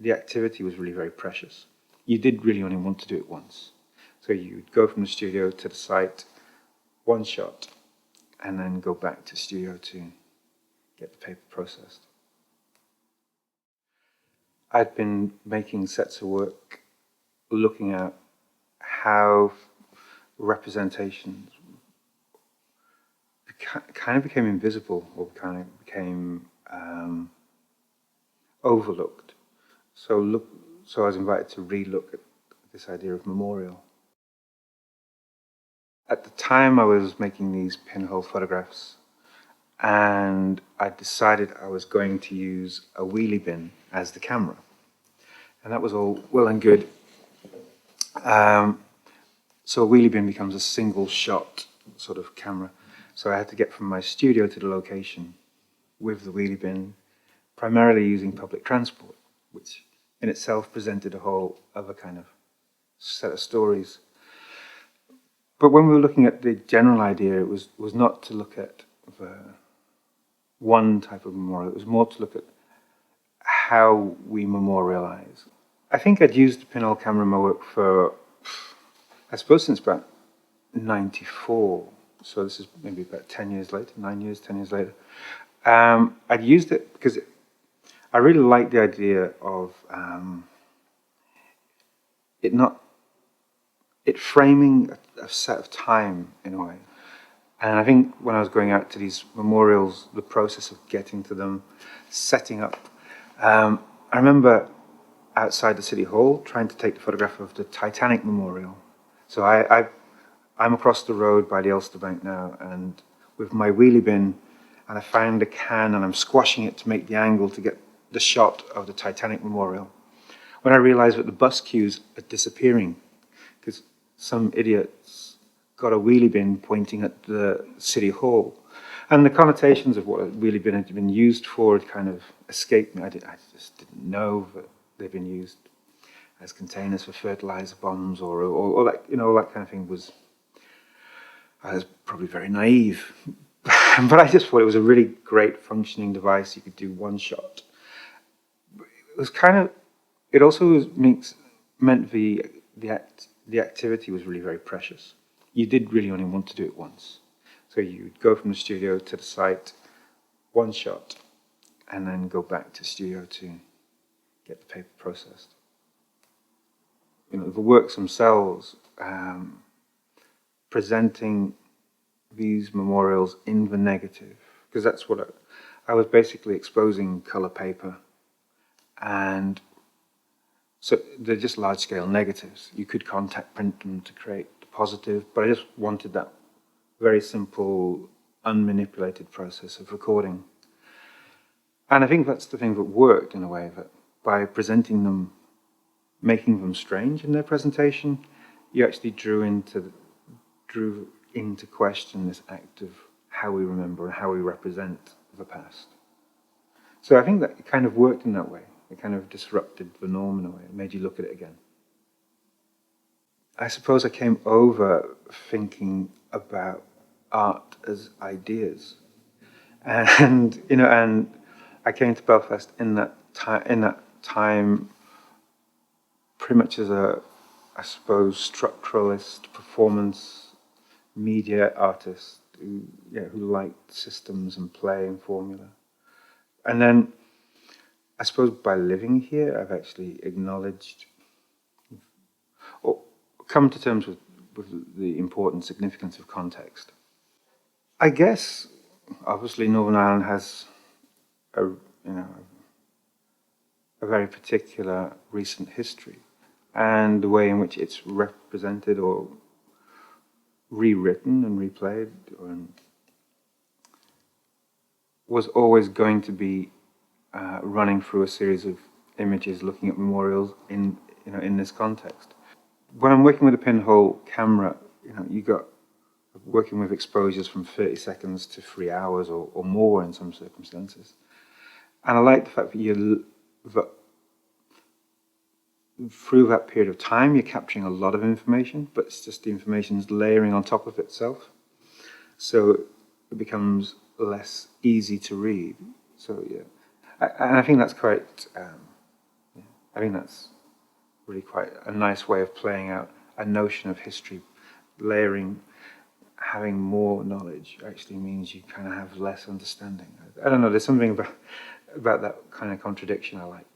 the activity was really very precious. You did really only want to do it once. So you'd go from the studio to the site, one shot, and then go back to the studio to get the paper processed. I'd been making sets of work looking at how representations kind of became invisible or kind of became overlooked. So I was invited to re-look at this idea of memorial. At the time I was making these pinhole photographs, and I decided I was going to use a wheelie bin as the camera. And that was all well and good. So a wheelie bin becomes a single shot sort of camera. So I had to get from my studio to the location with the wheelie bin, primarily using public transport, which in itself presented a whole other kind of set of stories. But when we were looking at the general idea, it was not to look at one type of memorial. It was more to look at how we memorialize. I think I'd used the pinhole camera in my work for, I suppose, since about '94. So this is maybe about 10 years later, 9 years, 10 years later. I'd used it because I really liked the idea of it framing a set of time in a way. And I think when I was going out to these memorials, the process of getting to them, setting up, I remember outside the City Hall trying to take the photograph of the Titanic Memorial. So I'm across the road by the Ulster Bank now, and with my wheelie bin, and I found a can and I'm squashing it to make the angle to get the shot of the Titanic Memorial. When I realized that the bus queues are disappearing because some idiots got a wheelie bin pointing at the City Hall. And the connotations of what a wheelie bin had been used for had kind of escaped me. I just didn't know that they'd been used as containers for fertilizer bombs or that, all that kind of thing. I was probably very naive. But I just thought it was a really great functioning device. You could do one shot. It was it also meant the activity was really very precious. You did really only want to do it once. So you'd go from the studio to the site, one shot, and then go back to the studio to get the paper processed. The works themselves, presenting these memorials in the negative, because that's what I was basically exposing color paper, and so they're just large-scale negatives. You could contact print them to create the positive, but I just wanted that very simple, unmanipulated process of recording. And I think that's the thing that worked in a way, that by presenting them, making them strange in their presentation, you actually drew into question this act of how we remember and how we represent the past. So I think that it kind of worked in that way. It kind of disrupted the norm in a way. It made you look at it again. I suppose I came over thinking about art as ideas. And and I came to Belfast in that time pretty much as I suppose, structuralist, performance, media artist who liked systems and play and formula. And then, I suppose by living here, I've actually acknowledged or come to terms with the important significance of context. I guess, obviously, Northern Ireland has a very particular recent history, and the way in which it's represented or rewritten and replayed was always going to be running through a series of images, looking at memorials in this context. When I'm working with a pinhole camera, you got working with exposures from 30 seconds to 3 hours or more in some circumstances. And I like the fact that through that period of time, you're capturing a lot of information, but it's just the information's layering on top of itself. So it becomes less easy to read. So, yeah. And I think that's quite I think that's really quite a nice way of playing out a notion of history. Layering, having more knowledge actually means you kind of have less understanding. I don't know, there's something about that kind of contradiction I like.